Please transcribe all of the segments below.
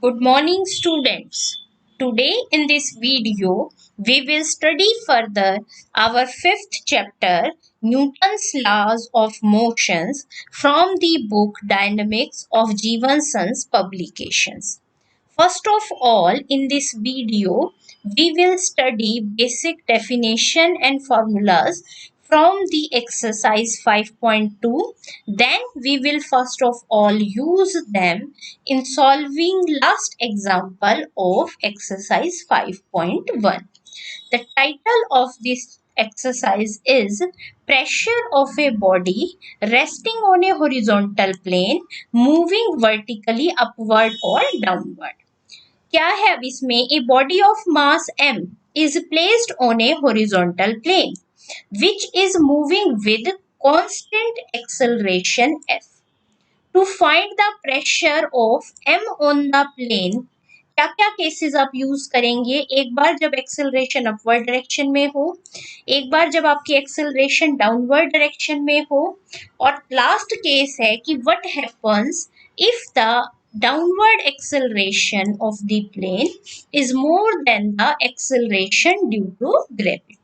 Good morning, students. Today in this video, we will study further our fifth chapter, Newton's Laws of Motions, from the book Dynamics of Jeevanson's publications. First of all, in this video, we will study basic definition and formulas from the exercise 5.2. Then we will first of all use them in solving last example of exercise 5.1. The title of this exercise is Pressure of a body resting on a horizontal plane moving vertically upward or downward. क्या है अब इसमें? A body of mass m is placed on a horizontal plane which is moving with constant acceleration f. To find the pressure of m on the plane, क्या क्या cases आप use करेंगे? एक बार जब एक्सेलरेशन अपवर्ड डायरेक्शन में हो, एक बार जब आपकी एक्सेलरेशन डाउनवर्ड डायरेक्शन में हो, और लास्ट केस है कि what happens if the downward acceleration of the plane is more than the acceleration due to gravity.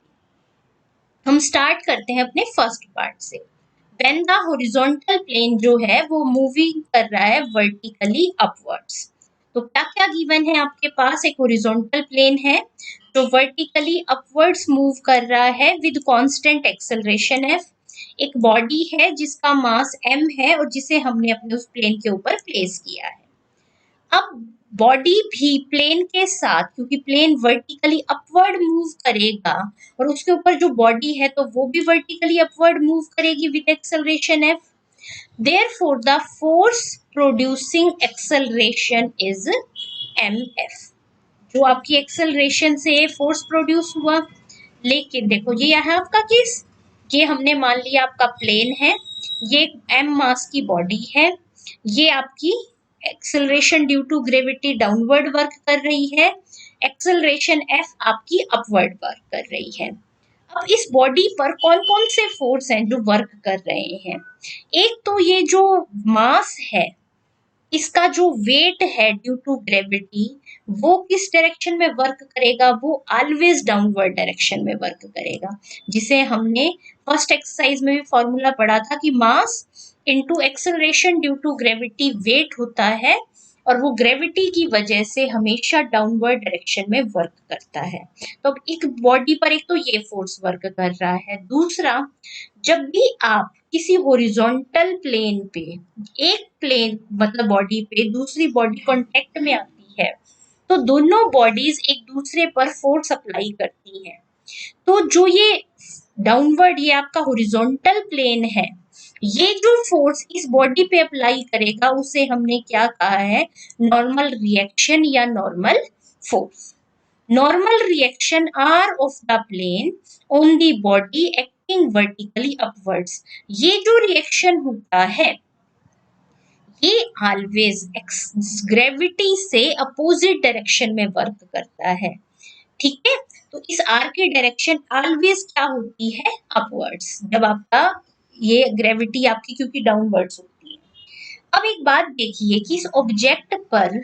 हम स्टार्ट करते हैं अपने फर्स्ट पार्ट से. When the horizontal plane जो है वो मूविंग कर रहा है vertically upwards. तो क्या क्या गिवन है आपके पास? एक horizontal plane है जो vertically upwards मूव कर रहा है with constant acceleration f. एक बॉडी है जिसका मास m है और जिसे हमने अपने उस प्लेन के ऊपर प्लेस किया है. अब बॉडी भी प्लेन के साथ, क्योंकि प्लेन वर्टिकली अपवर्ड मूव करेगा और उसके ऊपर जो बॉडी है तो वो भी वर्टिकली अपवर्ड मूव करेगी with acceleration f. Therefore the force producing acceleration is mf. जो आपकी एक्सेलरेशन से फोर्स प्रोड्यूस हुआ. लेकिन देखो ये है आपका केस, ये हमने मान लिया आपका प्लेन है, ये m मास की बॉडी है, ये आपकी acceleration due to gravity downward work कर रही है, एक्सेलरेशन f आपकी अपवर्ड वर्क कर रही है. अब इस बॉडी पर कौन कौन से फोर्स हैं जो वर्क कर रहे हैं? एक तो ये जो मास है इसका जो वेट है ड्यू टू ग्रेविटी वो किस डायरेक्शन में वर्क करेगा? वो ऑलवेज डाउनवर्ड डायरेक्शन में वर्क करेगा, जिसे हमने फर्स्ट एक्सरसाइज में भी फॉर्मूला पढ़ा था कि mass into acceleration due to gravity weight होता है और वो ग्रेविटी की वजह से हमेशा डाउनवर्ड डायरेक्शन में वर्क करता है. तो अब एक बॉडी पर एक तो ये फोर्स वर्क कर रहा है. दूसरा, जब भी आप किसी हॉरिजॉन्टल प्लेन पे, एक प्लेन मतलब बॉडी पे दूसरी बॉडी कांटेक्ट में आती है तो दोनों बॉडीज एक दूसरे पर फोर्स अप्लाई करती हैं. तो जो ये डाउनवर्ड, ये आपका हॉरिजॉन्टल प्लेन है, ये जो फोर्स इस बॉडी पे अप्लाई करेगा उसे हमने क्या कहा है? नॉर्मल रिएक्शन या normal force. Normal reaction R of the plane on the body acting vertically upwards. ये जो रिएक्शन होता है ये ऑलवेज ग्रेविटी से अपोजिट डायरेक्शन में वर्क करता है. ठीक है, तो इस आर की डायरेक्शन ऑलवेज क्या होती है? अपवर्ड्स, जब आपका ये ग्रेविटी आपकी क्योंकि डाउनवर्ड्स होती है. अब एक बात देखिए कि इस ऑब्जेक्ट पर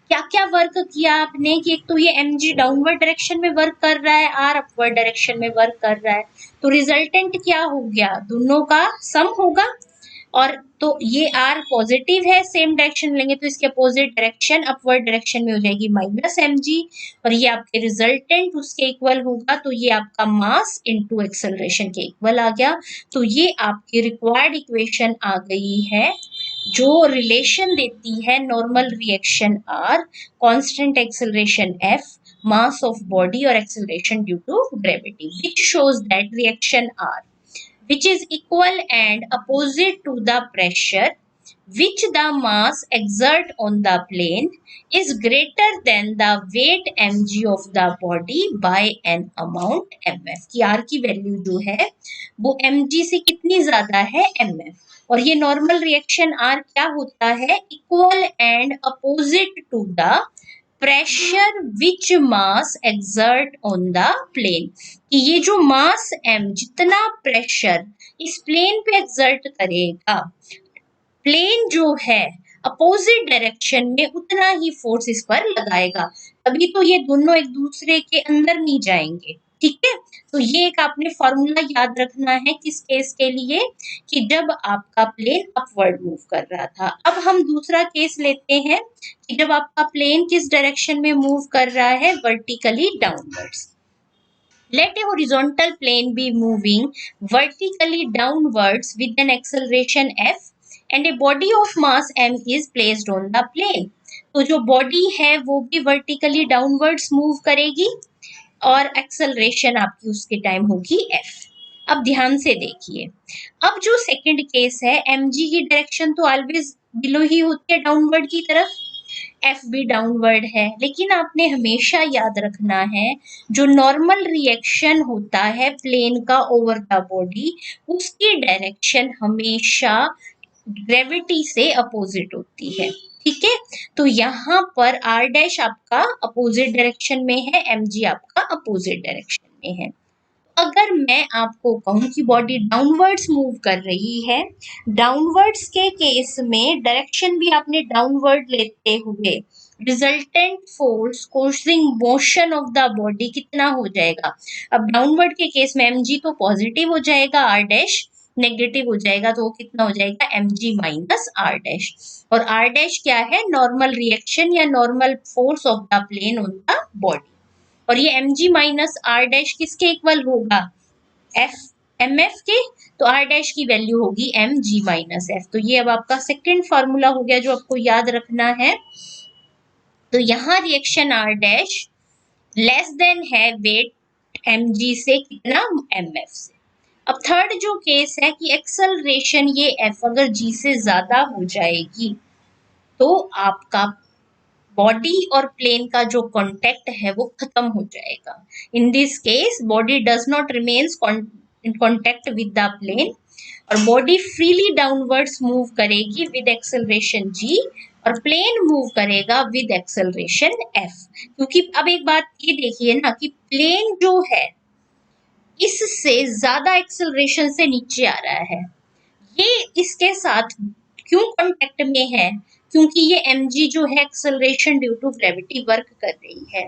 क्या क्या वर्क किया आपने, कि एक तो ये mg डाउनवर्ड डायरेक्शन में वर्क कर रहा है, r अपवर्ड डायरेक्शन में वर्क कर रहा है, तो रिजल्टेंट क्या हो गया? दोनों का सम होगा. और तो ये r पॉजिटिव है, सेम डायरेक्शन लेंगे तो इसके अपोजिट डायरेक्शन अपवर्ड डायरेक्शन में हो जाएगी माइनस mg, और ये आपके रिजल्टेंट उसके इक्वल होगा. तो ये आपका मास इनटू एक्सेलरेशन के इक्वल आ गया. तो ये आपकी रिक्वायर्ड इक्वेशन आ गई है जो रिलेशन देती है normal reaction r, constant acceleration f, mass of body or acceleration due to gravity, which shows that reaction r, which is equal and opposite to the pressure which the mass exert on the plane, is greater than the weight mg of the body by an amount mf. की r की value जो है वो mg से कितनी ज्यादा है? mf. और ये नॉर्मल रिएक्शन r क्या होता है? Equal and opposite to the pressure which mass exert on the plane. कि ये जो मास m जितना प्रेशर इस प्लेन पे एक्सर्ट करेगा, प्लेन जो है अपोजिट डायरेक्शन में उतना ही फोर्स इस पर लगाएगा, तभी तो ये दोनों एक दूसरे के अंदर नहीं जाएंगे। ठीक है, तो ये एक आपने फॉर्मूला याद रखना है किस केस के लिए, कि जब आपका प्लेन अपवर्ड मूव कर रहा था। अब हम दूसरा केस लेते हैं कि जब आपका प्लेन किस डायरेक्शन में मूव कर रहा है, vertically downwards. Let a horizontal plane be moving vertically downwards with an acceleration f and a body of mass m is placed on the plane. तो जो बॉडी है वो भी वर्टिकली डाउनवर्ड्स मूव करेगी और एक्सेलरेशन आपकी उसके टाइम होगी f। अब ध्यान से देखिए, अब जो सेकंड केस है, mg की डायरेक्शन तो ऑलवेज बिलो ही होती है डाउनवर्ड की तरफ, एफ भी डाउनवर्ड है, लेकिन आपने हमेशा याद रखना है जो नॉर्मल रिएक्शन होता है प्लेन का ओवर द बॉडी, उसकी डायरेक्शन हमेशा ग्रेविटी से अपोजिट होती है। ठीक है, तो यहाँ पर आर डैश आपका अपोजिट डायरेक्शन में है, एम जी आपका अपोजिट डायरेक्शन में है। अगर मैं आपको कहूं कि बॉडी डाउनवर्ड्स मूव कर रही है, डाउनवर्ड्स के केस में डायरेक्शन भी आपने डाउनवर्ड लेते हुए resultant force causing motion of the body कितना हो जाएगा। अब डाउनवर्ड के केस में mg तो पॉजिटिव हो जाएगा, आर डैश नेगेटिव हो जाएगा, तो वो कितना हो जाएगा mg माइनस आर डैश। और आर डैश क्या है, नॉर्मल रिएक्शन या normal force of the plane on the body. और ये mg माइनस आर डैश किसके इक्वल होगा, एफ एम एफ के, तो आर डैश की वैल्यू होगी mg माइनस एफ। तो ये अब आपका सेकेंड फॉर्मूला हो गया जो आपको याद रखना है। तो यहाँ reaction R dash less than है वेट mg से, कितना, mf से। अब थर्ड जो केस है कि एक्सेलरेशन ये f अगर g से ज्यादा हो जाएगी तो आपका बॉडी और प्लेन का जो कांटेक्ट है वो खत्म हो जाएगा। In this case body does not remains in contact with the plane और बॉडी फ्रीली डाउनवर्ड्स मूव करेगी विद एक्सेलरेशन g और प्लेन मूव करेगा विद एक्सेलरेशन f। क्योंकि अब एक बात ये देखिए ना कि प्लेन जो है इससे ज्यादा एक्सेलरेशन से नीचे आ रहा है, ये इसके साथ क्यों कांटेक्ट में है, क्योंकि ये mg जो है acceleration due to gravity work कर रही है।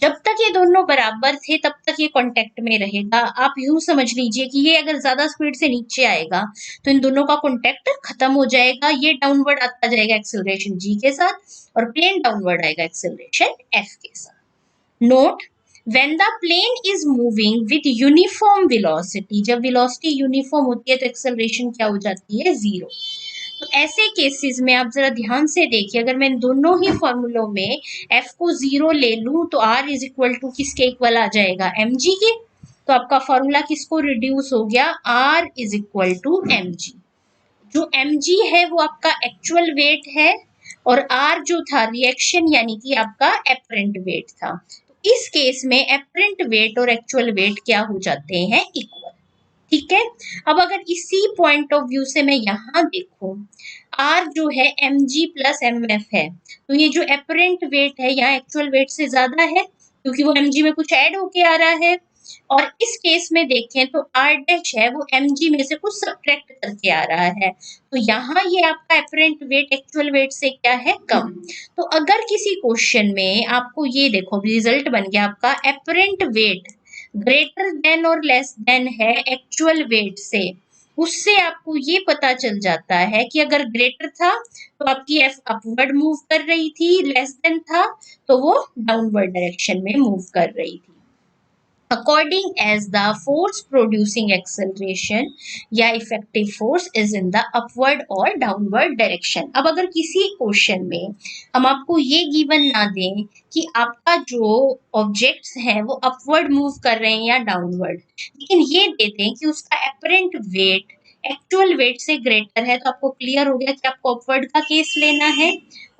जब तक ये दोनों बराबर थे तब तक ये कांटेक्ट में रहेगा। आप यूं समझ लीजिए कि ये अगर ज्यादा स्पीड से नीचे आएगा तो इन दोनों का कांटेक्ट खत्म हो जाएगा, ये डाउनवर्ड आता जाएगा एक्सेलरेशन g के साथ और प्लेन डाउनवर्ड आएगा एक्सेलरेशन f के साथ। Note, when the plane is moving with uniform velocity, जब वेलोसिटी यूनिफॉर्म होती है तो एक्सेलरेशन क्या हो जाती है, जीरो। तो ऐसे केसेस में आप जरा ध्यान से देखिए, अगर मैं दोनों ही फॉर्मूलों में f को जीरो ले लूं तो r इज इक्वल टू किसके इक्वल आ जाएगा, mg के। तो आपका फॉर्मूला किसको रिड्यूस हो गया, r is equal to mg। जो mg है वो आपका एक्चुअल वेट है और r जो था रिएक्शन यानी कि आपका एपरेंट वेट था। इस केस में एपरेंट वेट और एक्चुअल वेट क्या हो जाते हैं, इक्वल। ठीक है, अब अगर इसी पॉइंट ऑफ व्यू से मैं यहाँ देखूं, R जो है mg प्लस mf है, तो ये जो एपरेंट वेट है यहाँ एक्चुअल वेट से ज्यादा है क्योंकि वो mg में कुछ ऐड होके आ रहा है। और इस केस में देखें तो r डैश है वो mg में से कुछ सब्ट्रैक्ट करके आ रहा है, तो यहाँ ये आपका एपरेंट वेट एक्चुअल वेट से क्या है, कम। तो अगर किसी क्वेश्चन में आपको ये देखो रिजल्ट बन गया आपका एपरेंट वेट ग्रेटर देन और लेस देन है एक्चुअल वेट से, उससे आपको ये पता चल जाता है कि अगर ग्रेटर था तो आपकी एफ अपवर्ड मूव कर रही थी, लेस देन था तो वो डाउनवर्ड डायरेक्शन में मूव कर रही थी। according as the force producing acceleration या effective force is in the upward or downward direction। अब अगर किसी क्वेश्चन में हम आपको ये गिवन ना दें कि आपका जो ऑब्जेक्ट्स हैं वो अपवर्ड मूव कर रहे हैं या डाउनवर्ड, लेकिन ये दे दें कि उसका एपरेंट वेट एक्चुअल वेट से ग्रेटर है, तो आपको क्लियर हो गया कि आपको अपवर्ड का केस लेना है।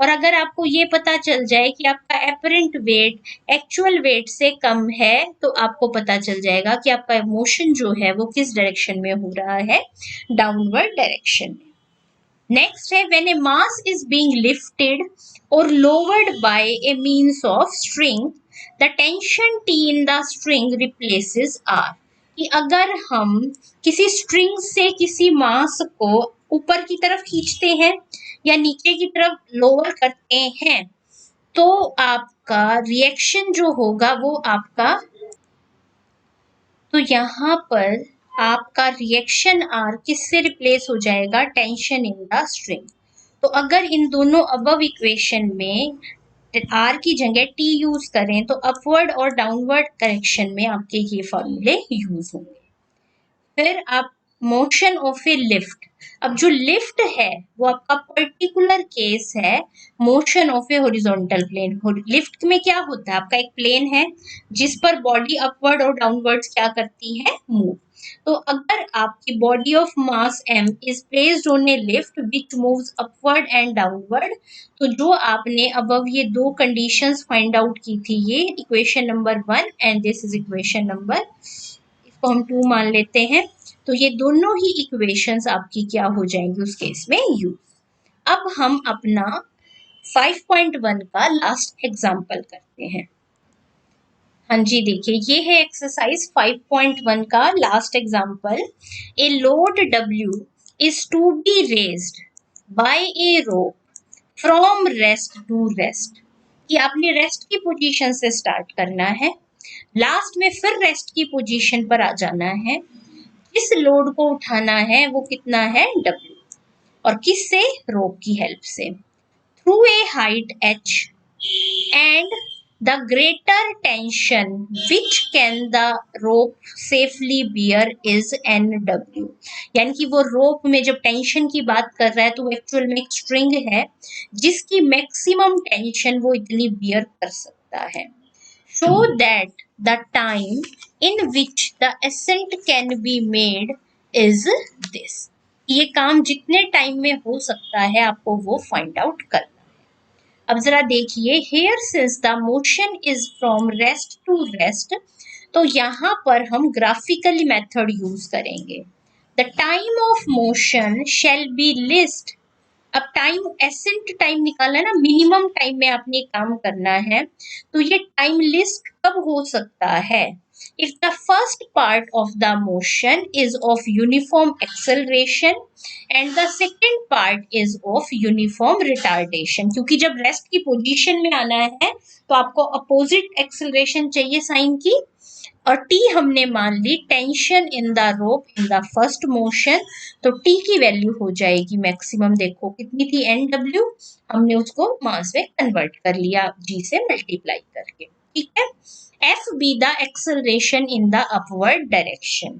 और अगर आपको ये पता चल जाए कि आपका एपरेंट वेट एक्चुअल वेट से कम है तो आपको पता चल जाएगा कि आपका मोशन जो है वो किस डायरेक्शन में हो रहा है, डाउनवर्ड डायरेक्शन में। नेक्स्ट है when a mass is being lifted और lowered by a means of string the tension T in the string replaces R। कि अगर हम किसी स्ट्रिंग से किसी मास को ऊपर की तरफ खींचते हैं या नीचे की तरफ लोअर करते हैं, तो आपका रिएक्शन जो होगा वो आपका, तो यहाँ पर आपका रिएक्शन आर किससे रिप्लेस हो जाएगा, टेंशन इन द स्ट्रिंग। तो अगर इन दोनों अबव इक्वेशन में आर की जगह टी यूज करें तो अपवर्ड और डाउनवर्ड करेक्शन में आपके ये फॉर्मूले यूज होंगे। फिर आप मोशन ऑफ ए लिफ्ट, अब जो लिफ्ट है वो आपका पर्टिकुलर केस है motion of a horizontal plane. Lift में क्या होता है, आपका एक प्लेन है जिस पर बॉडी अपवर्ड और डाउनवर्ड्स क्या करती है, मूव। तो अगर आपकी body of mass m is placed on A lift which moves upward and downward, तो जो आपने अबव ये दो कंडीशंस फाइंड आउट की थी, ये equation number 1 and this is equation number, इसको हम 2 मान लेते हैं, तो ये दोनों ही इक्वेशंस आपकी क्या हो जाएंगी उस केस में, यूज। अब हम अपना 5.1 का लास्ट एग्जाम्पल करते हैं। हाँ जी, देखिए ये है एक्सरसाइज 5.1 का last example. A load W is to be raised by a rope from rest to rest, कि आपने रेस्ट की पोजीशन से स्टार्ट करना है, लास्ट में फिर रेस्ट की पोजीशन पर आ जाना है। किस लोड को उठाना है वो कितना है, W, और किससे, रोप की हेल्प से, through a height h and the greater tension which can the rope safely bear is NW। यानी कि वो रोप में जब टेंशन की बात कर रहा है तो एक्चुअल में एक स्ट्रिंग है जिसकी मैक्सिमम टेंशन वो इतनी बियर कर सकता है। So that the time in which the ascent can be made is this। ये काम जितने टाइम में हो सकता है आपको वो फाइंड आउट करना। अब जरा देखिए, here since the motion is from rest to rest, तो यहाँ पर हम ग्राफिकली मेथड यूज करेंगे। The time of motion shall be list। अब टाइम, एसेंट टाइम निकालना है ना, मिनिमम टाइम में आपने काम करना है, तो ये टाइम लिस्ट कब हो सकता है, if the first part of the motion is of uniform acceleration and the second part is of uniform retardation। क्योंकि जब रेस्ट की पोजीशन में आना है तो आपको अपोजिट एक्सेलरेशन चाहिए साइन की, और टी हमने मान ली tension in the rope in the first motion, तो टी की वैल्यू हो जाएगी मैक्सिमम, देखो कितनी थी, NW, हमने उसको मास में कन्वर्ट कर लिया G से मल्टीप्लाई करके, ठीक है। F be the acceleration in the upward direction,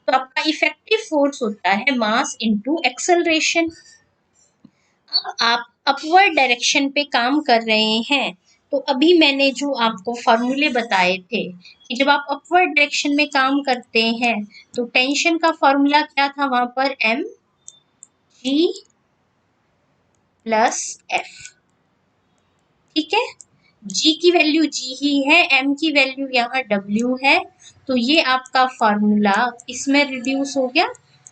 तो आपका इफेक्टिव फोर्स होता है मास इनटू एक्सेलरेशन। अब आप अपवर्ड डायरेक्शन पे काम कर रहे हैं, तो अभी मैंने जो आपको फॉर्मूले बताए थे कि जब आप अपवर्ड डायरेक्शन में काम करते हैं तो टेंशन का फॉर्मूला क्या था वहां पर, mg प्लस f, ठीक है। g की वैल्यू g ही है, m की वैल्यू यहाँ w है, तो ये आपका फॉर्मूला इसमें रिड्यूस हो गया,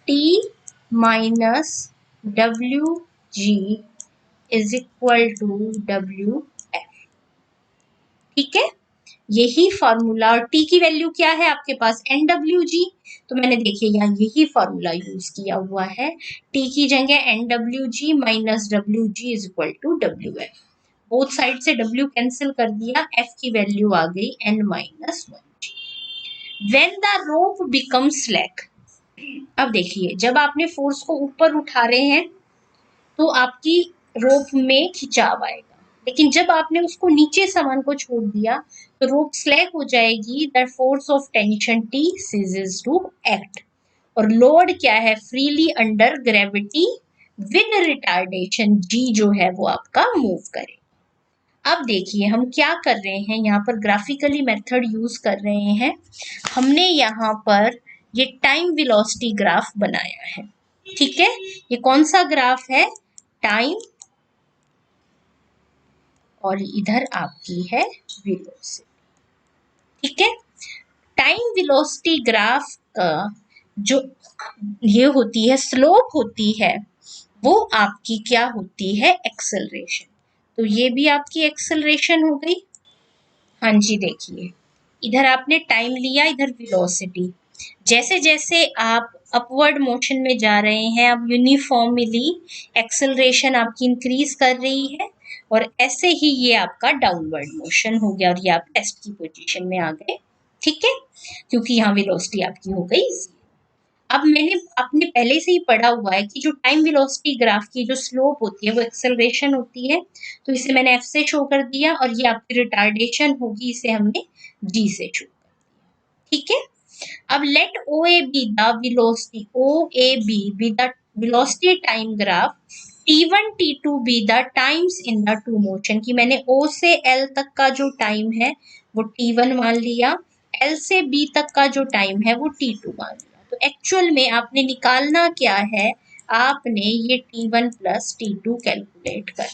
t minus W G is equal to W F, ठीक है। यही फॉर्मूला, और टी की वैल्यू क्या है आपके पास, NWG, तो मैंने देखिए यहाँ यही फॉर्मूला यूज किया हुआ है, टी की जगह NWG minus WG is equal to WF, both side से W कैंसिल कर दिया, F की वैल्यू आ गई N minus 1G। When the rope become slack, अब देखिए जब आपने फोर्स को ऊपर उठा रहे हैं तो आपकी रोप में खिंचाव आएगा, लेकिन जब आपने उसको नीचे सामान को छोड़ दिया तो रोप स्लैक हो जाएगी, that force of tension T ceases to act, और लोड क्या है, freely under gravity with retardation G जो है वो आपका मूव करे। अब देखिए हम क्या कर रहे हैं, यहाँ पर ग्राफिकली मेथड यूज कर रहे हैं। हमने यहाँ पर ये टाइम वेलोसिटी ग्राफ बनाया है, ठीक है। ये कौन सा ग्राफ है, टाइम, और इधर आपकी है वेलोसिटी, ठीक है। टाइम वेलोसिटी ग्राफ का जो ये होती है स्लोप होती है वो आपकी क्या होती है, एक्सेलरेशन, तो ये भी आपकी एक्सेलरेशन हो गई। हाँ जी, देखिए इधर आपने टाइम लिया, इधर वेलोसिटी, जैसे जैसे आप अपवर्ड मोशन में जा रहे हैं, अब यूनिफॉर्मली एक्सेलरेशन आपकी इंक्रीज कर रही है और ऐसे ही ये आपका डाउनवर्ड मोशन हो गया और ये आप रेस्ट की पोजीशन में आ गए। ठीक है, क्योंकि यहाँ वेलोसिटी आपकी हो गई। अब आपने पहले से ही पढ़ा हुआ है कि जो टाइम वेलोसिटी ग्राफ की जो स्लोप होती है वो एक्सेलरेशन होती है, तो इसे मैंने एफ से शो कर दिया और ये आपकी रिटार्डेशन होगी, इसे हमने जी से शो कर दिया। ठीक है, अब let O A B the velocity, O A B the velocity time graph, T1 T2 be the times in the two motion, कि मैंने O से L तक का जो टाइम है वो T1 मान लिया, L से B तक का जो टाइम है वो T2 मान लिया। तो एक्चुअल में आपने निकालना क्या है, आपने ये T1 प्लस T2 कैलकुलेट कर,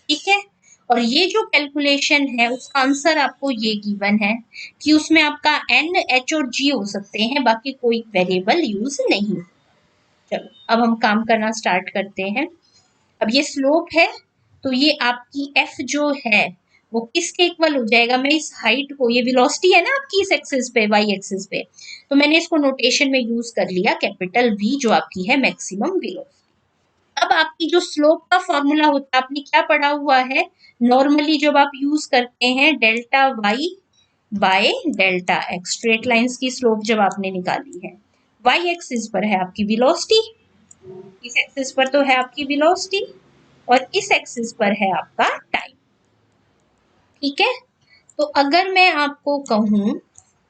ठीक है, और ये जो कैलकुलेशन है उसका आंसर आपको ये गिवन है कि उसमें आपका N, H और G हो सकते हैं, बाकी कोई वेरिएबल यूज नहीं। चलो अब हम काम करना स्टार्ट करते हैं। अब ये स्लोप है, तो ये आपकी F जो है वो किसके इक्वल हो जाएगा, मैं इस हाइट को, ये वेलोसिटी है ना आपकी इस एक्सिस पे, वाई एक्सिस पे, तो मैंने इसको नोटेशन में यूज कर लिया कैपिटल V, जो आपकी है मैक्सिमम वेलोसिटी। अब आपकी जो स्लोप का फॉर्मूला होता है, आपने क्या पढ़ा हुआ है, नॉर्मली जब आप यूज करते हैं delta Y by delta X, straight lines की स्लोप जब आपने निकाली है, वाई एक्सिस पर है आपकी वेलोसिटी, इस एक्सिस पर तो है आपकी वेलोसिटी और इस एक्सिस पर है आपका टाइम। ठीक है, तो अगर मैं आपको कहूं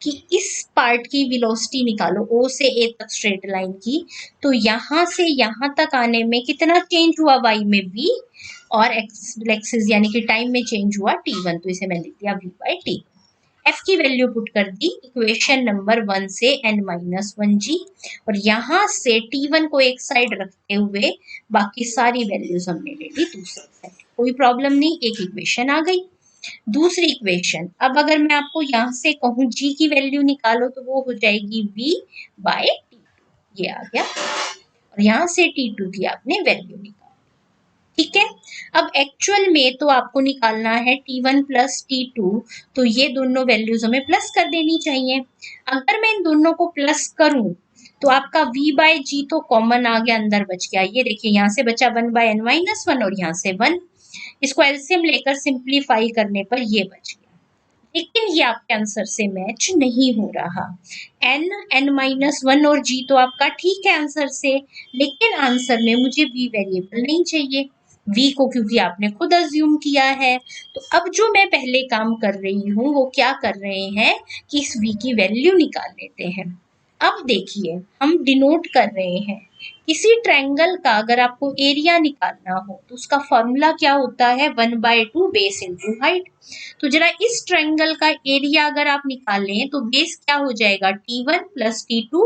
कि इस पार्ट की वेलोसिटी निकालो, O से A तक स्ट्रेट लाइन की, तो यहां से यहां तक आने में कितना चेंज हुआ, y में v, और एक्सिस यानी कि टाइम में चेंज हुआ t1, तो इसे मैंने लिख दिया v बाई टी। f की वैल्यू पुट कर दी इक्वेशन नंबर 1 से n-1g, और यहां से t1 को एक साइड रखते हुए बाकी सारी वैल्यूज हमने ले ली दूसरी साइड, कोई प्रॉब्लम नहीं, एक इक्वेशन आ गई। दूसरी इक्वेशन, अब अगर मैं आपको यहाँ से कहूँ g की वैल्यू निकालो, तो वो हो जाएगी v बाय टी, ये आ गया, और यहाँ से t2 की आपने वैल्यू निकाली। ठीक है, अब एक्चुअल में तो आपको निकालना है T1 प्लस T2, तो ये दोनों वैल्यूज हमें प्लस कर देनी चाहिए। अगर मैं इन दोनों को प्लस करूं तो आपका v बाय जी तो कॉमन आ गया, अंदर बच गया, ये देखिए यहाँ से बचा 1 बाय n-1 और यहाँ से 1, इसको एलसीएम लेकर सिंप्लीफाई करने पर ये बच गया, लेकिन ये आपके आंसर से मैच नहीं हो रहा। n, n-1 और g तो आपका ठीक है आंसर से, लेकिन आंसर में मुझे v वेरिएबल नहीं चाहिए, v को क्योंकि आपने खुद अज्यूम किया है। तो अब जो मैं पहले काम कर रही हूँ वो क्या कर रहे हैं कि इस v की वैल्यू निकाल लेते हैं। अब देखिए हम डिनोट कर रहे हैं, किसी ट्रायंगल का अगर आपको एरिया निकालना हो तो उसका फॉर्मूला क्या होता है, 1/2 बेस इंटू हाइट। तो जरा इस ट्रायंगल का एरिया अगर आप निकालें तो बेस क्या हो जाएगा T1 प्लस T2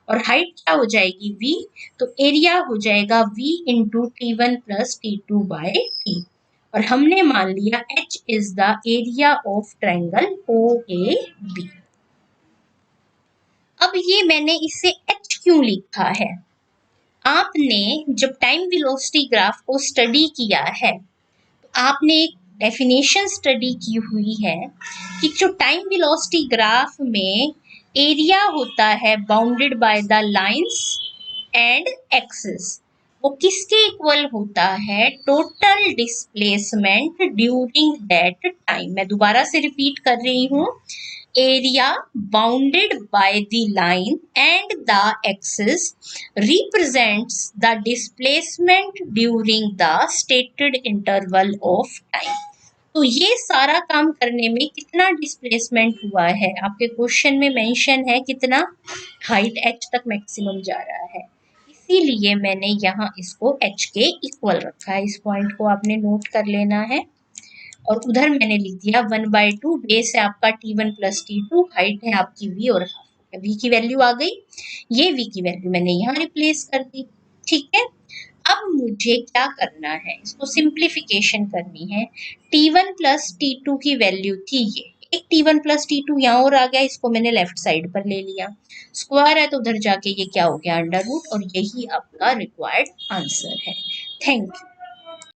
और हाइट क्या हो जाएगी V, तो एरिया हो जाएगा V into T1 plus T2 by T, और हमने मान लिया H is the area of triangle OAB। अब ये मैंने इसे H क्यों लिखा है, आपने जब टाइम वेलोसिटी ग्राफ को स्टडी किया है तो आपने एक डेफिनेशन स्टडी की हुई है कि जो टाइम वेलोसिटी ग्राफ में एरिया होता है bounded by the lines and axis, वो किसके इक्वल होता है, total displacement during that time. मैं दोबारा से रिपीट कर रही हूँ, area bounded by the line and the axis represents the displacement during the stated interval of time। तो ये सारा काम करने में कितना डिस्प्लेसमेंट हुआ है, आपके क्वेश्चन में मेंशन है कितना, हाइट h तक मैक्सिमम जा रहा है, इसीलिए मैंने यहाँ इसको h के इक्वल रखा है। इस पॉइंट को आपने नोट कर लेना है, और उधर मैंने लिख दिया 1/2 बेस है आपका T1 प्लस T2, हाइट है आपकी V और V की वैल्यू आ गई, ये V की वैल्यू मैंने यहाँ रिप्लेस कर दी। ठीक है, अब मुझे क्या करना है, इसको सिंप्लीफिकेशन करनी है। T1 प्लस T2 की वैल्यू थी ये, एक T1 प्लस T2 यहाँ और आ गया, इसको मैंने लेफ्ट साइड पर ले लिया, स्क्वायर है तो उधर जाके ये क्या हो गया अंडर रूट, और यही आपका रिक्वायर्ड आंसर है। Thank you.